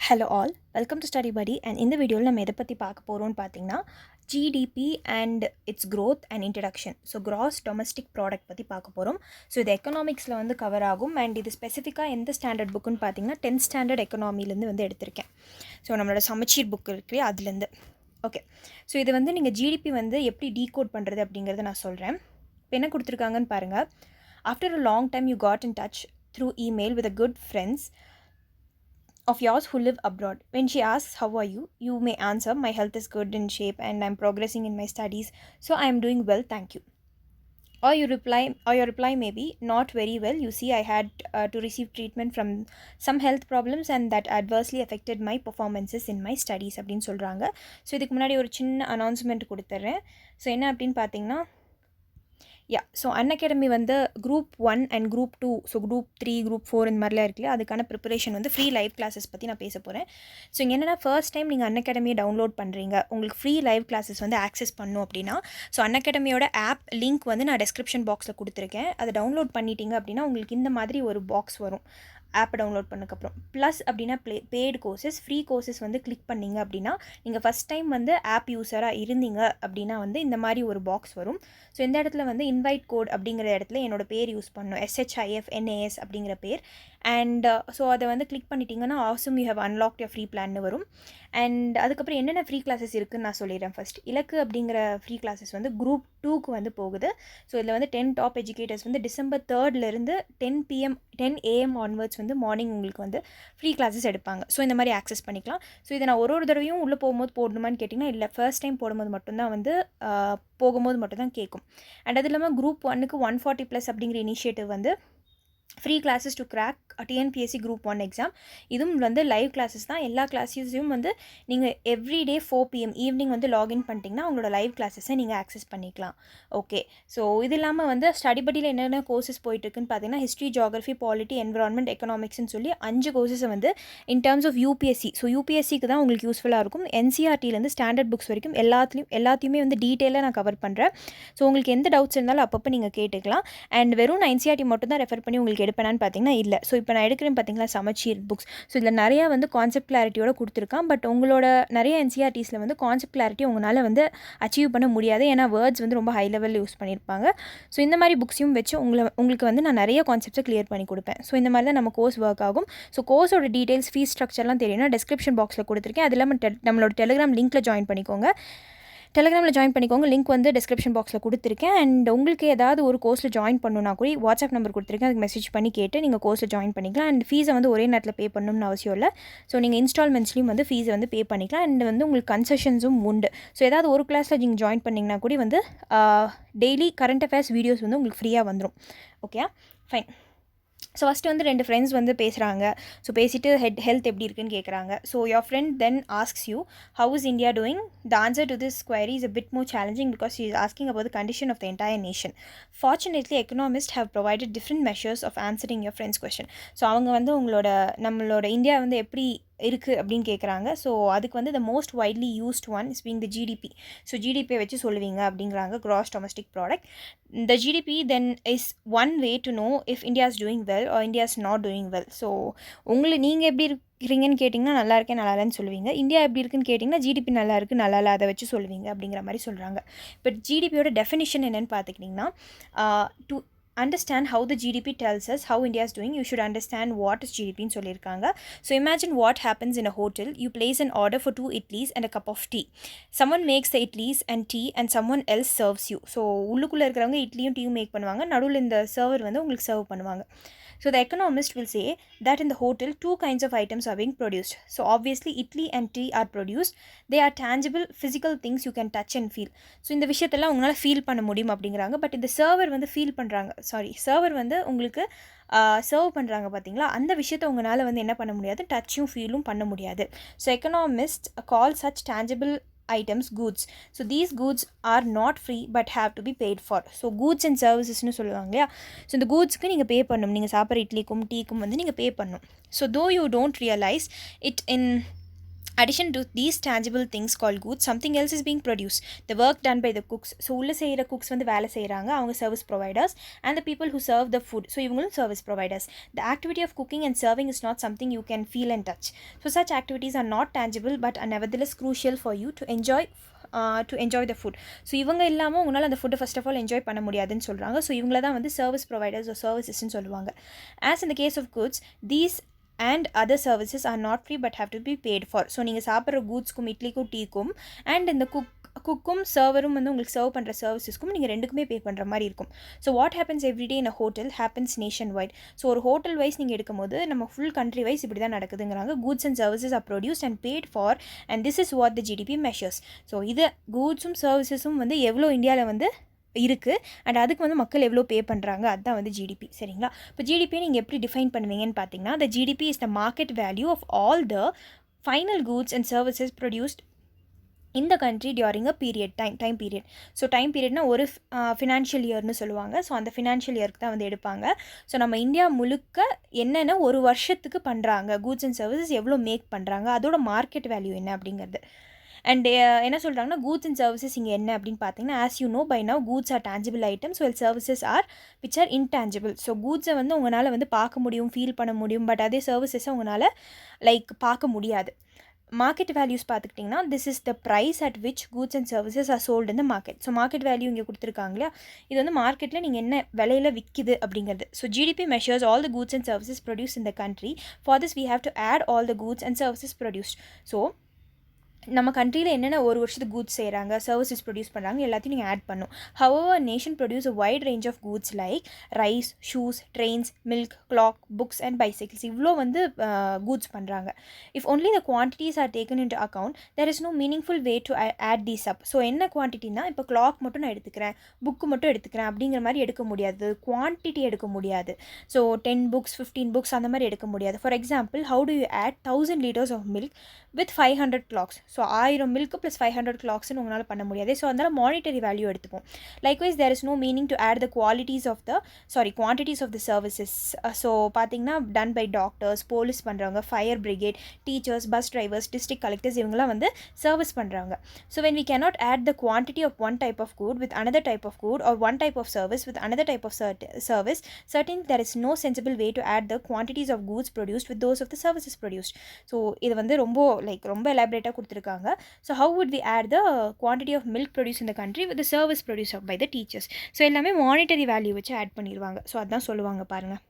Hello all, welcome to study படி. And இந்த வீடியோவில் நம்ம எதை பற்றி பார்க்க போகிறோம்னு பார்த்தீங்கன்னா GDP and it's growth and introduction. So cross domestic product பற்றி பார்க்க போகிறோம். ஸோ இது எக்கனாமிக்ஸில் வந்து கவர் ஆகும். அண்ட் இது ஸ்பெசிஃபிக்காக எந்த ஸ்டாண்டர்ட் புக்குன்னு பார்த்தீங்கன்னா 10th ஸ்டாண்டர்ட் எக்கனாமிலேருந்து வந்து எடுத்திருக்கேன். ஸோ நம்மளோட சமச்சீர் புக் இருக்கு அதுலேருந்து. ஓகே, ஸோ இது வந்து நீங்கள் ஜிடிபி வந்து எப்படி டீகோட் பண்ணுறது அப்படிங்கிறத நான் சொல்கிறேன். இப்போ என்ன கொடுத்துருக்காங்கன்னு பாருங்கள். After a long time you got in touch through email with a good friends of yours who live abroad. When she asks how are you, you may answer, my health is good in shape and I'm progressing in my studies, so I am doing well, thank you. Or your reply may be, not very well, you see I had to receive treatment from some health problems and that adversely affected my performances in my studies அப்படின்னு சொல்கிறாங்க. So இதுக்கு முன்னாடி ஒரு சின்ன announcement கொடுத்துட்றேன். So என்ன அப்படின்னு பார்த்தீங்கன்னா, ஸோ அன்அகாடமி வந்து group 1 and group 2, so group 3, group 4 இந்த மாதிரிலாம் இருக்குல்ல, அதுக்கான ப்ரிப்பரேஷன் வந்து ஃப்ரீ லைவ் கிளாஸஸ் பற்றி நான் பேச போகிறேன். ஸோ இங்கே என்னென்னா, ஃபர்ஸ்ட் டைம் நீங்கள் அன்அகாடமியை டவுன்லோட் பண்ணுறீங்க, உங்களுக்கு ஃப்ரீ லைவ் கிளாஸஸ் வந்து ஆக்சஸ் பண்ணணும் அப்படின்னா, ஸோ அன்அகாடமியோட ஆப் லிங்க் வந்து நான் டெஸ்கிரிப்ஷன் பாக்ஸில் கொடுத்துருக்கேன். அதை டவுன்லோட் பண்ணிட்டீங்க அப்படின்னா உங்களுக்கு இந்த மாதிரி ஒரு பாக்ஸ் வரும் ஆப் டவுன்லோட் பண்ணதுக்கப்புறம். ப்ளஸ் அப்படின்னா பெய்டு கோர்சஸ், ஃப்ரீ கோர்சஸ் வந்து கிளிக் பண்ணிங்க அப்படின்னா, நீங்கள் ஃபஸ்ட் டைம் வந்து ஆப் யூஸராக இருந்தீங்க அப்படின்னா வந்து இந்த மாதிரி ஒரு பாக்ஸ் வரும். ஸோ இந்த இடத்துல வந்து இன்வைட் கோட் அப்படிங்கிற இடத்துல என்னோட பேர் யூஸ் பண்ணணும், SHIFNAS அப்படிங்கிற பேர். அண்ட் ஸோ அதை வந்து கிளிக் பண்ணிட்டீங்கன்னா awesome you have unlocked your free பிளான்னு வரும். அண்ட் அதுக்கப்புறம் என்னென்ன ஃப்ரீ கிளாஸஸ் இருக்குதுன்னு நான் சொல்லிடுறேன். ஃபஸ்ட் இலக்கு அப்படிங்கிற ஃப்ரீ கிளாஸஸ் வந்து குரூப் 2க்கு வந்து போகுது. ஸோ இதில் வந்து 10 டாப் எஜுகேட்டர்ஸ் வந்து December 3 10 AM ஆன்வர்ட்ஸ் வந்து மார்னிங் உங்களுக்கு வந்து ஃப்ரீ கிளாஸஸ் எடுப்பாங்க. ஸோ இந்த மாதிரி ஆக்சஸ் பண்ணிக்கலாம். ஸோ இதை நான் ஒரு தடவையும் உள்ளே போகும்போது போடணுமான்னு கேட்டிங்கன்னா இல்லை, ஃபர்ஸ்ட் டைம் போடும்போது மட்டும்தான் வந்து போகும்போது மட்டும்தான் கேட்கும். அண்ட் அது இல்லாமல் குரூப் 1க்கு 140+ அப்படிங்கிற இனிஷியேட்டிவ் வந்து free classes too crack TNPSC group 1 exam. இதுவும் வந்து லைவ் கிளாஸஸ் தான். எல்லா கிளாஸஸையும் வந்து நீங்கள் எவ்ரிடே 4 PM ஈவினிங் வந்து லாகின் பண்ணிட்டீங்கன்னா உங்களோட லைவ் கிளாஸஸை நீங்கள் ஆக்சஸ் பண்ணிக்கலாம். ஓகே, ஸோ இது இல்லாமல் வந்து ஸ்டடி படியில் என்னென்ன கோர்சஸ் போயிட்டுருக்குன்னு பார்த்தீங்கன்னா, ஹிஸ்ட்ரி, ஜியாகிரஃபி, பாலிட்டி, என்விரான்மெண்ட், எக்கனாமிக்ஸ்னு சொல்லி 5 கோர்சஸை வந்து in terms of UPSC, so யூபிஎஸ்சிக்கு தான் உங்களுக்கு யூஸ்ஃபுல்லாக இருக்கும். NCERTலேருந்து ஸ்டாண்டர்ட் புக்ஸ் வரைக்கும் எல்லாத்தையுமே வந்து டீட்டெயிலாக நான் கவர் பண்ணுறேன். ஸோ உங்களுக்கு எந்த டவுட்ஸ் இருந்தாலும் அப்பப்போ நீங்கள் கேட்டுக்கலாம். அண்ட் வெறும் நான் NCERT மட்டும் தான் ரெஃபர் பண்ணி உங்களுக்கு எடுப்பேனான்னு பார்த்தீங்கன்னா இல்லை. ஸோ இப்போ நான் எடுக்கிறேன் பார்த்தீங்களா சமச்சீர் புக்ஸ். ஸோ இதில் நிறையா வந்து கான்செப்ட் கிளாரிட்டியோட கொடுத்துருக்கான். பட் உங்களோட நிறைய NCERTஸில் வந்து கான்செப்ட் கிளாரிட்டி உங்களால் வந்து அச்சீவ் பண்ண முடியாது. ஏன்னா வேர்ட்ஸ் வந்து ரொம்ப ஹை லெவலில் யூஸ் பண்ணியிருப்பாங்க. ஸோ இந்த மாதிரி புக்ஸையும் வச்சு உங்களுக்கு வந்து நான் நிறைய கான்செப்ட்ஸை கிளியர் பண்ணி கொடுப்பேன். ஸோ இந்த மாதிரி தான் நம்ம கோர்ஸ் ஒர்க் ஆகும். ஸோ கோர்ஸோட டீட்டெயில்ஸ், ஃபீஸ் ஸ்ட்ரக்சர்லாம் தெரியும்னா டெஸ்கிரிப்ஷன் பாக்ஸில் கொடுத்துருக்கேன். அது இல்லாமல் நம்மளோட டெலிகிராம் லிங்க்கில் ஜாயின் பண்ணிக்கோங்க. லிங்க் வந்து டிஸ்கிரிப்ஷன் பாக்ஸில் கொடுத்துருக்கேன். அண்ட் உங்களுக்கு ஏதாவது ஒரு கோர்ஸில் ஜாயின் பண்ணணுன்னா கூட வாட்ஸ்அப் நம்பர் கொடுத்துருக்கேன், அதுக்கு மெசேஜ் பண்ணி கேட்டு நீங்கள் கோர்ஸில் ஜாயின் பண்ணிக்கலாம். அண்ட் ஃபீஸை வந்து ஒரே நேரத்தில் பே பண்ணணும்னு அவசியம் இல்லை. ஸோ நீங்கள் இன்ஸ்டால்மெண்ட்ஸ்லையும் வந்து ஃபீஸை வந்து பே பண்ணிக்கலாம். அண்ட் வந்து உங்களுக்கு கன்செஷன்ஸும் உண்டு. ஸோ ஏதாவது ஒரு கிளாஸில் நீங்கள் ஜாயின் பண்ணிங்கன்னா கூட வந்து டெய்லி கரண்ட் அஃபேர்ஸ் வீடியோஸ் வந்து உங்களுக்கு ஃப்ரீயாக வந்துடும். Okay, fine. ஸோ ஃபஸ்ட்டு வந்து 2 ஃப்ரெண்ட்ஸ் வந்து பேசுகிறாங்க. ஸோ பேசிட்டு ஹெல்த் எப்படி இருக்குன்னு கேட்குறாங்க. So your friend then asks you, how is India doing? The answer to this query is a bit more challenging because she is asking about the condition of the entire nation. Fortunately, economists have provided different measures of answering your friend's question. So அவங்க வந்து நம்மளோட India வந்து எப்படி இருக்குது அப்படின்னு கேட்குறாங்க. So அதுக்கு வந்து the most widely used one is being the GDP. So ஜிடிபியை வச்சு சொல்லுவீங்க அப்படிங்கிறாங்க, gross domestic product. The GDP then is one way to know if India is doing well or India is not doing well. So நீங்கள் எப்படி இருக்கிறீங்கன்னு கேட்டிங்கன்னா நல்லா இருக்கேன், நல்லா இல்லைன்னு சொல்லுவீங்க. இந்தியா எப்படி இருக்குன்னு கேட்டிங்கன்னா ஜிடிபி நல்லா இருக்குது, நல்லா இல்லை, அதை வச்சு சொல்லுவீங்க அப்படிங்கிற மாதிரி சொல்கிறாங்க. பட் ஜிடிபியோட டெஃபினிஷன் என்னென்னு பார்த்துக்கிட்டிங்கன்னா, to understand how the GDP tells us how India is doing, you should understand what is GDP ன்னு சொல்லியிருக்காங்க. So imagine what happens in a hotel. You place an order for 2 idlis and a cup of tea. Someone makes the idlis and tea and someone else serves you. So உள்ளுக்குள்ளே இருக்கிறவங்க இட்லியும் டீயும் make பண்ணுவாங்க, நடுவில் இந்த server வந்து உங்களுக்கு serve பண்ணுவாங்க. So the economist will say that in the hotel 2 kinds of items are being produced. So obviously idli and tea are produced. They are tangible physical things you can touch and feel. So இந்த விஷயத்தெல்லாம் உங்களால் feel பண்ண முடியும் அப்படிங்கிறாங்க. But இந்த server வந்து server வந்து உங்களுக்கு சர்வ் பண்ணுறாங்க பார்த்தீங்களா, அந்த விஷயத்தை உங்களால் வந்து என்ன பண்ண முடியாது, டச்சும் ஃபீலும் பண்ண முடியாது. So economist call such tangible items goods. So these goods are not free but have to be paid for. So goods and services னு சொல்லுவாங்க இல்லையா. ஸோ இந்த கூட்ஸ்க்கு நீங்கள் பே பண்ணணும். நீங்கள் சாப்பிட்ற இட்லிக்கும் டீக்கும் வந்து நீங்கள் பே பண்ணணும். So though you don't realize it in addition to these tangible things called goods, something else is being produced. The work done by the cooks. So உள்ள செய்கிற cooks வந்து வேலை செய்கிறாங்க, அவங்க service providers, and the people who serve the food. So இவங்களும் service providers. The activity of cooking and serving is not something you can feel and touch. So such activities are not tangible but are nevertheless crucial for you to enjoy the food. So இவங்க இல்லாமல் உங்களால் அந்த ஃபுட்டை first of all enjoy பண்ண முடியாதுன்னு சொல்கிறாங்க. So இவங்கள தான் வந்து சர்வீஸ் ப்ரொவைடர்ஸ் ஒரு சர்வீசஸ்ன்னு சொல்லுவாங்க. As in the case of goods, these and other services are not free but have to be paid for. So நீங்கள் சாப்பிட்ற கூட்ஸ்க்கும் இட்லிக்கும் டீக்கும் அண்ட் இந்த குக்கும் சர்வரும் வந்து உங்களுக்கு சர்வ் பண்ணுற சர்வீசஸ்க்கும் நீங்கள் ரெண்டுக்குமே பே பண்ணுற மாதிரி இருக்கும். So what happens everyday in a hotel happens nationwide. So ஒரு ஹோட்டல் வைஸ் நீங்கள் எடுக்கும்போது நம்ம ஃபுல் கண்ட்ரி வைஸ் இப்படி தான் நடக்குதுங்கிறாங்க. Goods and services are produced and paid for and this is what the GDP measures. So இது கூட்ஸும் சர்வீசஸும் வந்து எவ்வளோ இந்தியாவில் வந்து இருக்குது அண்ட் அதுக்கு வந்து மக்கள் எவ்வளோ பே பண்ணுறாங்க, அதுதான் வந்து ஜிடிபி. சரிங்களா? இப்போ ஜிடிபியை நீங்கள் எப்படி டிஃபைன் பண்ணுவீங்கன்னு பார்த்தீங்கன்னா, the GDP is the market value of all the final goods and services produced in the country during a time period. So time பீரியட்னா ஒரு ஃபினான்ஷியல் இயர்னு சொல்லுவாங்க. ஸோ அந்த ஃபினான்ஷியல் இயருக்கு தான் வந்து எடுப்பாங்க. ஸோ நம்ம இந்தியா முழுக்க என்னென்ன ஒரு வருஷத்துக்கு பண்ணுறாங்க, கூட்ஸ் அண்ட் சர்வீசஸ் எவ்வளோ மேக் பண்ணுறாங்க, அதோட மார்க்கெட் வேல்யூ என்ன அப்படிங்கிறது. அண்ட் என்ன சொல்கிறாங்கன்னா, கூட்ஸ் அண்ட் சர்வீசஸ் இங்கே என்ன அப்படின்னு பார்த்தீங்கன்னா, as you know by now goods are tangible items well services are which are intangible. So கூட்ஸை வந்து உங்களால் வந்து பார்க்க முடியும், ஃபீல் பண்ண முடியும், பட் அதே சர்வீசஸை உங்களால் பார்க்க முடியாது. மார்க்கெட் வேல்யூஸ் பார்த்துக்கிட்டிங்கன்னா, this is the price at which goods and services are sold in the market. So market value இங்கே கொடுத்துருக்காங்க இல்லையா, இது வந்து மார்க்கெட்டில் நீங்கள் என்ன விலையில் விற்கிது அப்படிங்கிறது. So GDP measures all the goods and services produce in the country. For this we have to add all the goods and services produced. So நம்ம கண்ட்ரியில் என்னென்ன ஒரு வருஷத்துக்கு கூட்ஸ் செய்கிறாங்க, சர்வீசஸ் ப்ரொடியூஸ் பண்ணுறாங்க, எல்லாத்தையும் நீங்கள் ஆட் பண்ணும். However nation produce a wide range of goods like rice, shoes, trains, milk, clock, books and bicycles. இவ்வளோ வந்து கூட்ஸ் பண்ணுறாங்க. If only the quantities are taken in to account there is no meaningful way to add these up. So என்ன குவான்டிட்டினா, இப்போ clock மட்டும் நான் எடுத்துக்கிறேன், book மட்டும் எடுத்துக்கிறேன் அப்படிங்கிற மாதிரி எடுக்க முடியாது, குவான்டிட்டி எடுக்க முடியாது. ஸோ 10 books 15 books அந்த மாதிரி எடுக்க முடியாது. For example, how do you add 1000 liters of milk with 500 clocks. So 1000 milk plus 500 clocksன்னு உங்களால் பண்ண முடியாது. ஸோ அதனால் மானிட்டரி வேல்யூ எடுத்துப்போம். Likewise there is no meaning to add the quantities of the services. So பார்த்தீங்கன்னா, டன் பை டாக்டர்ஸ், போலீஸ் பண்ணுறவங்க, fire brigade, teachers, bus drivers, district collectors, இவங்களாம் வந்து சர்வீஸ் பண்ணுறாங்க. So when we cannot add the quantity of one type of good with another type of good or one type of service with another type of service, certainly there is no sensible way to add the quantities of goods produced with those of the services produced. So இது வந்து ரொம்ப எலாபரேட்டாக கொடுத்துருக்காங்க. So how would we add the quantity of milk produced in the country with the service produced by the teachers? So எல்லாமே monetary value வச்சு add பண்ணிடுவாங்க. So அதான் சொல்லுவாங்க பாருங்கள்.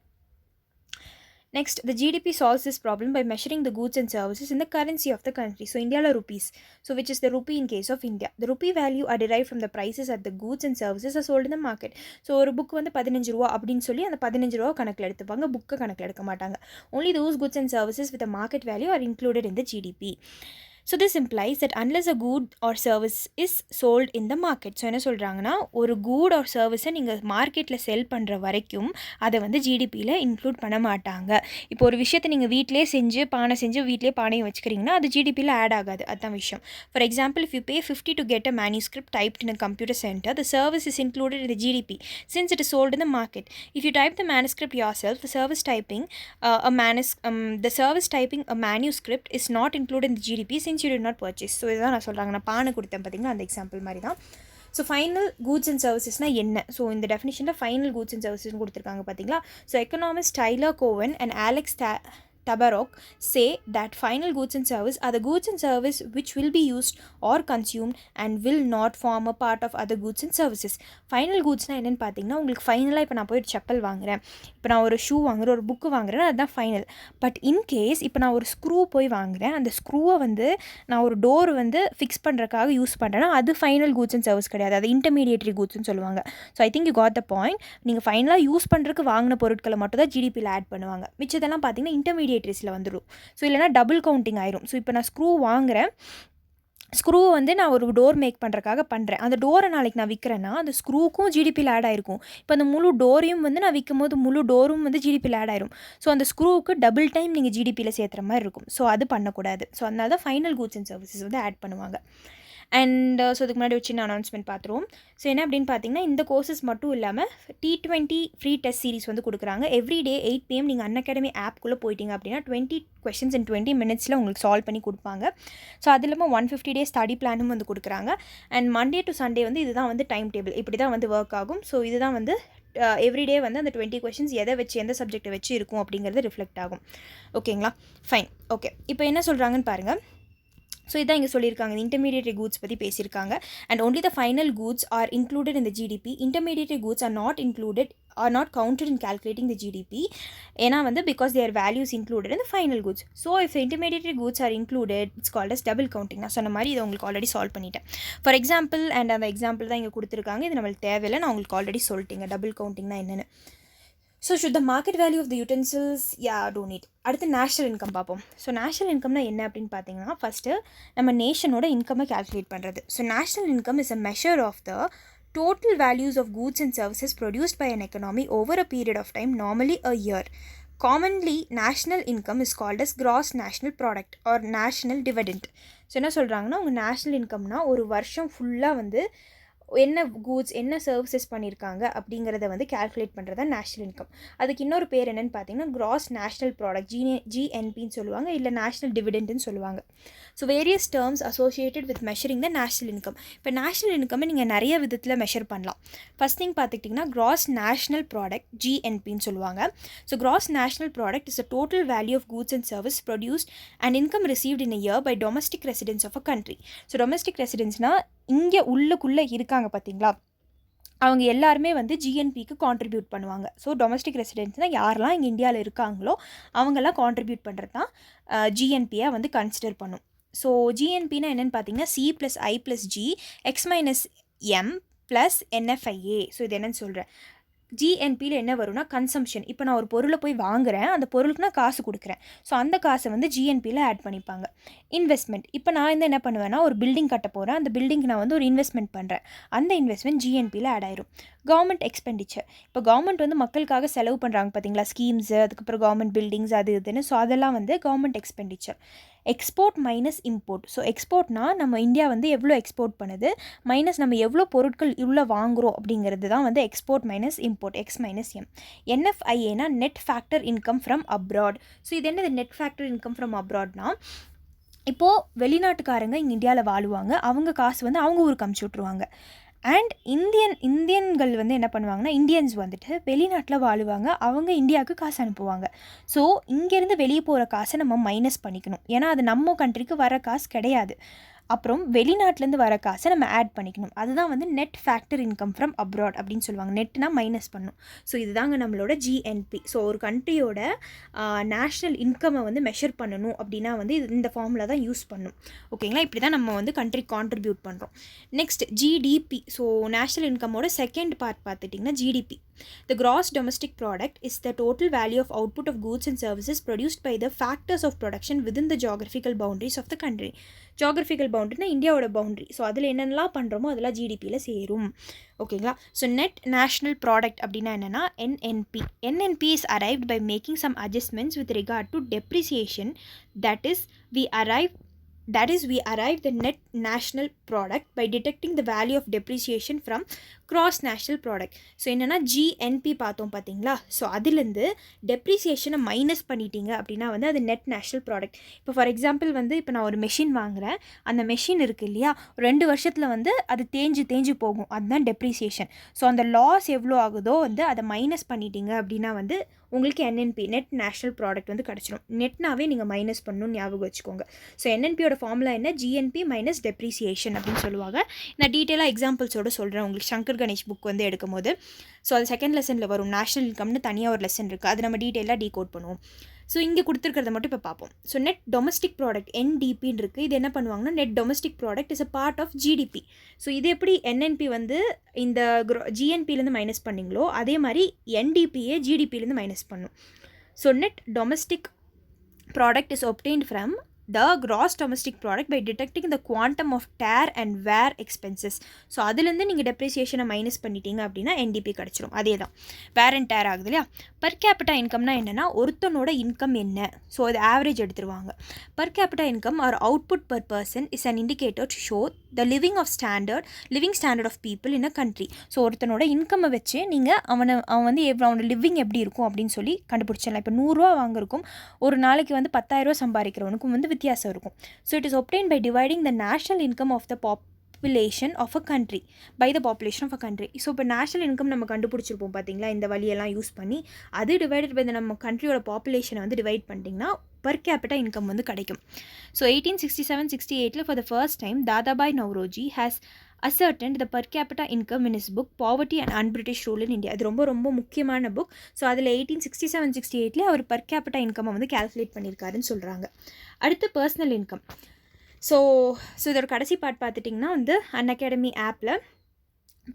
Next, the GDP solves this problem by measuring the goods and services in the currency of the country. So India la rupees, so which is the rupee in case of India. The rupee value are derived from the prices at the goods and services are sold in the market. So ஒரு book வந்து 15 ரூபா அப்படின்னு சொல்லி அந்த 15 ரூபா கணக்கில் எடுத்துப்பாங்க, புக்கை கணக்கில் எடுக்க மாட்டாங்க. Only those goods and services with a market value are included in the GDP. So this implies that unless a good or service is sold in the market, so என்ன சொல்கிறாங்கன்னா, ஒரு good or serviceை நீங்கள் மார்க்கெட்டில் செல் பண்ணுற வரைக்கும் அதை வந்து ஜிடிபியில் include பண்ண மாட்டாங்க. இப்போ ஒரு விஷயத்தை நீங்கள் வீட்டிலே செஞ்சு வீட்டிலே பானையை வச்சுக்கிறீங்கன்னா அது ஜிடிபியில் ஆட் ஆகாது. அதுதான் விஷயம். For example, if you pay 50 to get a manuscript typed in a computer center, the service is included in the GDP since it is sold in the market. If you type the manuscript yourself, the service typing a manuscript is not included in the GDP since you did not purchase. So இதுதான் நான் சொல்கிறாங்க. நான் பானை கொடுத்தேன் பார்த்தீங்கன்னா, அந்த example மாதிரி தான். ஸோ ஃபைனல் கூட்ஸ் அண்ட் சர்வீசஸ்னால் என்ன? ஸோ இந்த டெஃபினிஷனில் ஃபைனல் கூட்ஸ் அண்ட் சர்வீசஸ்னு கொடுத்துருக்காங்க பார்த்தீங்களா. So economist Tyler Cowen and Alex Tabarrok say that final goods and service are the goods and service which will be used or consumed and will not form a part of other goods and services. Final கூட்ஸ்னால் என்னென்னு பார்த்தீங்கன்னா, உங்களுக்கு ஃபைனலாக இப்போ நான் போய் ஒரு செப்பல் வாங்குகிறேன், இப்போ நான் ஒரு ஷூ வாங்குகிறேன், ஒரு புக்கு வாங்குகிறேன், அதுதான் ஃபைனல். பட் இன்கேஸ் இப்போ நான் ஒரு ஸ்க்ரூ போய் வாங்குகிறேன், அந்த ஸ்க்ரூவை வந்து நான் ஒரு டோர் வந்து ஃபிக்ஸ் பண்ணுறதுக்காக யூஸ் பண்ணுறேன்னா அது ஃபைனல் கூட்ஸ் அண்ட் சர்வீஸ் கிடையாது, அது இன்டர்மீடியேட்ரி கூட்ஸ்னு சொல்லுவாங்க. So I think you got the point. நீங்கள் ஃபைனலாக யூஸ் பண்ணுறதுக்கு வாங்கின பொருட்களை மட்டும் தான் ஜிடிபியில் ஆட் பண்ணுவாங்க. மிச்சதெல்லாம் பார்த்தீங்கன்னா இன்டர்மீடியேட்ரிஸில் வந்துடும். ஸோ இல்லைனா டபுள் கவுண்டிங் ஆயிரும். ஸோ இப்போ நான் ஸ்க்ரூ வாங்குகிறேன், ஸ்க்ரூவை வந்து நான் ஒரு டோர் மேக் பண்ணுறக்காக பண்ணுறேன், அந்த டோரை நாளைக்கு நான் விற்கிறேன்னா அந்த ஸ்க்ரூக்கும் ஜிடிபியில் ஆட் ஆயிருக்கும். இப்போ அந்த முழு டோரையும் வந்து நான் விற்கும் போது முழு டோரும் வந்து ஜிடிபியில் ஆட் ஆயிரும். ஸோ அந்த ஸ்க்ரூவுக்கு டபுள் டைம் நீங்கள் ஜிடிபியில் சேர்த்துற மாதிரி இருக்கும். ஸோ அது பண்ணக்கூடாது. ஸோ அதனால தான் ஃபைனல் கூட்ஸ் அண்ட் சர்வீசஸ் வந்து ஆட் பண்ணுவாங்க. அண்ட் ஸோ இதுக்கு முன்னாடி ஒரு சின்ன அனௌன்ஸ்மெண்ட் பார்த்துருவோம். ஸோ என்ன அப்படின்னு பார்த்தீங்கன்னா, இந்த கோர்சஸ் மட்டும் இல்லாமல் T20 ஃப்ரீ டெஸ்ட் சீரிஸ் வந்து கொடுக்குறாங்க. எவ்ரிடே 8 PM நீங்கள் அன்அகாடமி ஆப்குள்ளே போயிட்டீங்க அப்படின்னா 20 questions in 20 minutes உங்களுக்கு சால்வ் பண்ணி கொடுப்பாங்க. ஸோ அது இல்லாமல் 150 days ஸ்டடி பிளானும் வந்து கொடுக்குறாங்க. அண்ட் மண்டே டு சண்டே வந்து இதுதான் வந்து டைம் டேபிள், இப்படி தான் வந்து ஒர்க் ஆகும். ஸோ இதுதான் வந்து எவ்ரிடே வந்து அந்த 20 questions எதை வச்சு எந்த சப்ஜெக்டை வச்சு இருக்கும் அப்படிங்கிறது ரிஃப்ளெக்ட் ஆகும். ஓகேங்களா, ஃபைன். ஓகே, இப்போ என்ன சொல்கிறாங்கன்னு பாருங்கள். ஸோ இதான் இங்கே சொல்லியிருக்காங்க, இன்டர்மீடியேட்டரி கூட்ஸ் பற்றி பேசியிருக்காங்க. And only the final goods are included in the GDP. Intermediary goods are not included or not counted in calculating the GDP. ஏன்னா வந்து because their values included in the final goods. So if intermediary goods are included it's called as double counting. நான் சொன்ன மாதிரி இதை உங்களுக்கு already solve பண்ணிட்டேன். For example, and அந்த example தான் இங்கே கொடுத்துருக்காங்க. இது நம்மளுக்கு தேவையில்லை, நான் உங்களுக்கு ஆல்ரெடி சொல்லிட்டேங்க டபுள் கவுண்டிங்னா என்னென்னு. So should the market value of the utensils don't need. அடுத்து நேஷ்னல் இன்கம் பார்ப்போம். ஸோ நேஷ்னல் இன்கம்னா என்ன அப்படின்னு பார்த்தீங்கன்னா, ஃபஸ்ட்டு நம்ம நேஷனோட இன்கம்மை கேல்குலேட் பண்ணுறது. So national income is a measure of the total values of goods and services produced by an economy over a period of time, normally a year. Commonly, national income is called as gross national product or national dividend. So என்ன சொல்கிறாங்கன்னா, உங்கள் national இன்கம்னா ஒரு வருஷம் ஃபுல்லாக வந்து என்ன goods என்ன services பண்ணியிருக்காங்க அப்படிங்கிறத வந்து கேல்குலேட் பண்ணுறது தான் நேஷ்னல் இன்கம். அதுக்கு இன்னொரு பேர் என்னென்னு பார்த்தீங்கன்னா கிராஸ் நேஷ்னல் ப்ராடக்ட், GNPன்னு சொல்லுவாங்க, இல்லை நேஷ்னல் டிவிடெண்ட்னு சொல்லுவாங்க. So various terms associated with measuring the national income. இப்போ நேஷ்னல் இன்கம்மை நீங்கள் நிறைய விதத்தில் மெஷர் பண்ணலாம். ஃபஸ்ட் திங் பார்த்துக்கிட்டிங்கன்னா கிராஸ் நேஷ்னல் ப்ராடக்ட், GNPன்னு சொல்லுவாங்க. So gross national product is a total value of goods and service produced and income received in a year by domestic residence of a country. So domestic ரெசிடென்ஸ்னால் இங்கே உள்ளுக்குள்ளே இருக்காங்க பார்த்தீங்களா, அவங்க எல்லாருமே வந்து ஜிஎன்பிக்கு கான்ட்ரிபியூட் பண்ணுவாங்க. ஸோ டொமஸ்டிக் ரெசிடென்ட்ஸ்னால் யாரெல்லாம் இங்கே இந்தியாவில் இருக்காங்களோ அவங்கெல்லாம் கான்ட்ரிபியூட் பண்ணுறது தான் ஜிஎன்பியாக வந்து கன்சிடர் பண்ணும். ஸோ ஜிஎன்பின்னா என்னென்னு பார்த்தீங்கன்னா C+I+G X-M + NFIA. ஸோ இது என்னென்னு சொல்கிறேன். ஜிஎன்பியில் என்ன வரும்னா கன்சம்ஷன். இப்போ நான் ஒரு பொருளை போய் வாங்குகிறேன், அந்த பொருளுக்கு நான் காசு கொடுக்குறேன். ஸோ அந்த காசை வந்து ஜிஎன்பியில் ஆட் பண்ணிப்பாங்க. இன்வெஸ்ட்மெண்ட், இப்போ நான் வந்து என்ன பண்ணுவேன்னா ஒரு பில்டிங் கட்ட போகிறேன், அந்த பில்டிங்க்கு நான் வந்து ஒரு இன்வெஸ்ட்மெண்ட் பண்ணுறேன், அந்த இன்வெஸ்ட்மெண்ட் ஜிஎன்பியில் ஆட் ஆயிரும். கவர்மெண்ட் எக்ஸ்பெண்டிச்சர், இப்போ கவர்மெண்ட் வந்து மக்களுக்காக செலவு பண்ணுறாங்க பார்த்தீங்களா, ஸ்கீம்ஸு, அதுக்கப்புறம் கவர்மெண்ட் பில்டிங்ஸ் அது இதுன்னு. ஸோ அதெல்லாம் வந்து government expenditure. Export minus import. So எக்ஸ்போர்ட்னா நம்ம இந்தியா வந்து எவ்வளோ எக்ஸ்போர்ட் பண்ணுது மைனஸ் நம்ம எவ்வளோ பொருட்கள் இவ்வளோ வாங்குகிறோம் அப்படிங்கிறது தான் வந்து எக்ஸ்போர்ட் மைனஸ் இம்போர்ட், X-M. NFIAனா net factor income from abroad. So இது என்னது நெட் ஃபேக்டர் இன்கம் ஃப்ரம் அப்ராட்னா, இப்போது வெளிநாட்டுக்காரங்க இங்கே இந்தியாவில் வாழுவாங்க, அவங்க காசு வந்து அவங்க ஊருக்கு அமுச்சு விட்ருவாங்க. அண்ட் இந்தியன்கள் வந்து என்ன பண்ணுவாங்கன்னா, இந்தியன்ஸ் வந்துட்டு வெளிநாட்டில் வாழுவாங்க, அவங்க இந்தியாவுக்கு காசு அனுப்புவாங்க. ஸோ இங்கேருந்து வெளியே போகிற காசை நம்ம மைனஸ் பண்ணிக்கணும், ஏன்னா அது நம்ம கண்ட்ரிக்கு வர காசு கிடையாது. அப்புறம் வெளிநாட்டிலேருந்து வர காசை நம்ம ஆட் பண்ணிக்கணும். அதுதான் வந்து net factor income from abroad அப்படின்னு சொல்லுவாங்க. நெட்னா மைனஸ் பண்ணும். ஸோ இதுதாங்க நம்மளோட ஜிஎன்பி. ஸோ ஒரு கண்ட்ரியோட நேஷ்னல் இன்கம்மை வந்து மெஷர் பண்ணணும் அப்படின்னா வந்து இந்த ஃபார்முலா தான் யூஸ் பண்ணும். ஓகேங்களா, இப்படி தான் நம்ம வந்து கண்ட்ரி கான்ட்ரிபியூட் பண்ணுறோம். Next GDP. ஸோ நேஷ்னல் இன்கமோட செகண்ட் பார்ட் பார்த்துட்டிங்கன்னா GDP. The gross domestic product is the total value of output of goods and services produced by the factors of production within the geographical boundaries of the country. Geographical boundary இந்தியாவோட boundary. So அதில் என்னென்னலாம் பண்ணுறோமோ அதெல்லாம் ஜிடிபியில் சேரும். ஓகேங்களா, so net national product அப்படின்னா என்னென்னா NNP. NNP is arrived by making some adjustments with regard to depreciation. That is we arrive the net national product by detecting the value of depreciation from cross national product. So என்னென்னா GNB பார்த்தோம் பார்த்தீங்களா, so அதுலேருந்து டெப்ரிசியேஷனை minus பண்ணிட்டீங்க அப்படின்னா வந்து அது net national product. இப்போ for example வந்து இப்போ நான் ஒரு மெஷின் வாங்குகிறேன், அந்த மெஷின் இருக்குது இல்லையா, 2 வருஷத்தில் வந்து அது தேஞ்சு போகும், அதுதான் டெப்ரிசியேஷன். ஸோ அந்த லாஸ் எவ்வளோ ஆகுதோ வந்து அதை மைனஸ் பண்ணிட்டீங்க அப்படின்னா வந்து உங்களுக்கு NNP நெட் நேஷ்னல் ப்ராடக்ட் வந்து கிடச்சிடும். நெட்னாவே நீங்கள் மைனஸ் பண்ணணும்னு ஞாபகம் வச்சுக்கோங்க. ஸோ NNPயோட ஃபார்முலா என்ன, ஜிஎன்பி மைனஸ் டெப்ரிசியேஷன் அப்படின்னு சொல்லுவாங்க. நான் டீட்டெயிலாக எக்ஸாம்பிள்ஸோடு சொல்கிறேன் உங்களுக்கு சங்கர் கணேஷ் புக் வந்து எடுக்கும் போது. ஸோ அது செகண்ட் லெசனில் வரும். நேஷ்னல் இன்கம்னு தனியாக ஒரு லெசன் இருக்குது, அது நம்ம டீட்டெயிலாக டீகோட் பண்ணுவோம். ஸோ இங்கே கொடுத்துருக்கிறத மட்டும் இப்போ பார்ப்போம். ஸோ நெட் டொமஸ்டிக் ப்ராடக்ட் NDPன்னு இருக்குது. இது என்ன பண்ணுவாங்கன்னா net domestic product is a part of GDP. So இது எப்படி NNP வந்து இந்த ஜிஎன்பிலேருந்து மைனஸ் பண்ணிங்களோ அதே மாதிரி NDPயே ஜிடிபிலேருந்து மைனஸ் பண்ணும். So net domestic product is obtained from the gross domestic product by detecting the quantum of tear and wear expenses. So அதுலேருந்து நீங்கள் டெப்ரிசியேஷனை minus பண்ணிட்டீங்க அப்படின்னா என்டிபி கிடச்சிரும். அதே தான் வேர் அண்ட் டேர் ஆகுது இல்லையா. பர் கேபிட்டா இன்கம்னா என்னென்னா ஒருத்தனோட இன்கம் என்ன, ஸோ அது ஆவரேஜ் எடுத்துருவாங்க. Per capita income or output per person is an indicator to show the living standard of people in a country. So ஒருத்தனோட இன்கம்மை வச்சு நீங்கள் அவன் வந்து அவனோட லிவிங் எப்படி இருக்கும் அப்படின்னு சொல்லி கண்டுபிடிச்சிடலாம். இப்போ 100 ரூபா வாங்கிருக்கும், ஒரு நாளைக்கு வந்து 10,000 ரூபா சம்பாதிக்கிறவனுக்கும் வந்து வித்தியாசம் இருக்கும். So it is obtained by dividing the national income of the population of a country by the population of a country. So இப்போ நேஷனல் இன்கம் நம்ம கண்டுபிடிச்சிருப்போம் பார்த்தீங்களா, இந்த வழியெல்லாம் யூஸ் பண்ணி அது டிவைடட் பை நம்ம கண்ட்ரியோட பாப்புலேஷனை வந்து டிவைட் பண்ணிட்டிங்கன்னா பர் கேபிட்டா இன்கம் வந்து கிடைக்கும். So 1867-68 for the first time Dadabhai Naoroji has ascertained the per capita income in his book Poverty and Un-British Rule in India. அது ரொம்ப ரொம்ப முக்கியமான புக். ஸோ அதில் 1867-68 அவர் பர் கேபிட்டா இன்கம்மை வந்து கேல்குலேட் பண்ணியிருக்காருன்னு சொல்கிறாங்க. அடுத்து பர்சனல் இன்கம். ஸோ இதோட கடைசி பார்ட் பார்த்துட்டிங்கன்னா வந்து அன்அகாடமி ஆப்பில்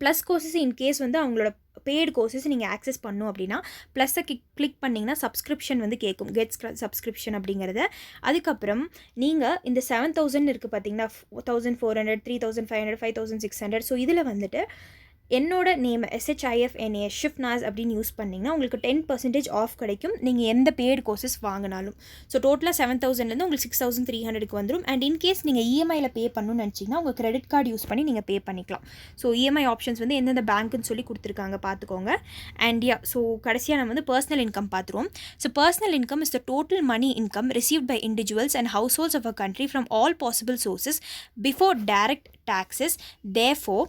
ப்ளஸ் கோர்சஸ் இன்கேஸ் வந்து அவங்களோட பெய்டு கோர்சஸ் நீங்கள் ஆக்சஸ் பண்ணணும் அப்படின்னா ப்ளஸ்ஸை கிளிக் பண்ணிங்கன்னா சப்ஸ்கிரிப்ஷன் வந்து கேட்கும், கெட்ஸ் சப்ஸ்கிரிப்ஷன் அப்படிங்கிறத. அதுக்கப்புறம் நீங்கள் இந்த 7,000 இருக்குது பார்த்தீங்கன்னா, 1,400, 3,500, 5,600. ஸோ இதில் வந்துட்டு என்னோட நேம் SHIFNAS ஷிஃப்னாஸ் அப்படின்னு யூஸ் பண்ணிங்கன்னா உங்களுக்கு 10% ஆஃப் கிடைக்கும் நீங்கள் எந்த பெய்டு கோர்சஸ் வாங்கினாலும். ஸோ டோட்டலாக 7,000லேருந்து உங்களுக்கு 6,300க்கு வந்துடும். அண்ட் இன்கேஸ் நீங்கள் இஎம்ஐயில் பே பண்ணணும்னு நினச்சிங்கன்னா உங்கள் கிரெடிட் கார்டு யூஸ் பண்ணி நீங்கள் பே பண்ணிக்கலாம். ஸோ இஎம்ஐ ஆப்ஷன்ஸ் வந்து எந்தெந்த பேங்க்குன்னு சொல்லி கொடுத்துருக்காங்க பார்த்துக்கோங்க. அண்ட் ஸோ கடைசியாக நம்ம வந்து பர்சனல் இன்கம் பார்த்துருவோம். So personal income is the total money income received by individuals and households of a country from all possible sources before direct taxes. Therefore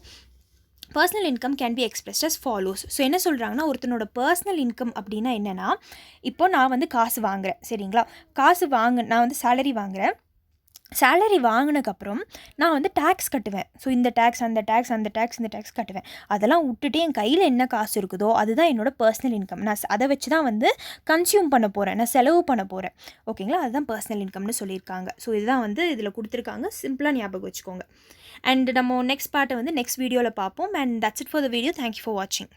personal income can be expressed as follows. So என்ன சொல்கிறாங்கன்னா ஒருத்தனோட personal income அப்படின்னா என்னென்னா, இப்போ நான் வந்து காசு வாங்குகிறேன் சரிங்களா, நான் வந்து சேலரி வாங்குகிறேன். சேலரி வாங்கினதுக்கப்புறம் நான் வந்து டேக்ஸ் கட்டுவேன். ஸோ இந்த டேக்ஸ் அந்த டேக்ஸ் கட்டுவேன். அதெல்லாம் விட்டுட்டு என் கையில் என்ன காசு இருக்குதோ அதுதான் என்னோடய பர்சனல் இன்கம். நான் அதை வச்சு தான் வந்து கன்சியூம் பண்ண போகிறேன், நான் செலவு பண்ண போகிறேன். ஓகேங்களா, அதுதான் பர்சனல் இன்கம்னு சொல்லியிருக்காங்க. ஸோ இதுதான் வந்து இதில் கொடுத்துருக்காங்க, சிம்பிளாக ஞாபகம் வச்சுக்கோங்க. அண்ட் நம்ம நெக்ஸ்ட் பார்ட்டை வந்து நெக்ஸ்ட் வீடியோவில் பார்ப்போம். And that's it for the video. Thank you for வாட்சிங்.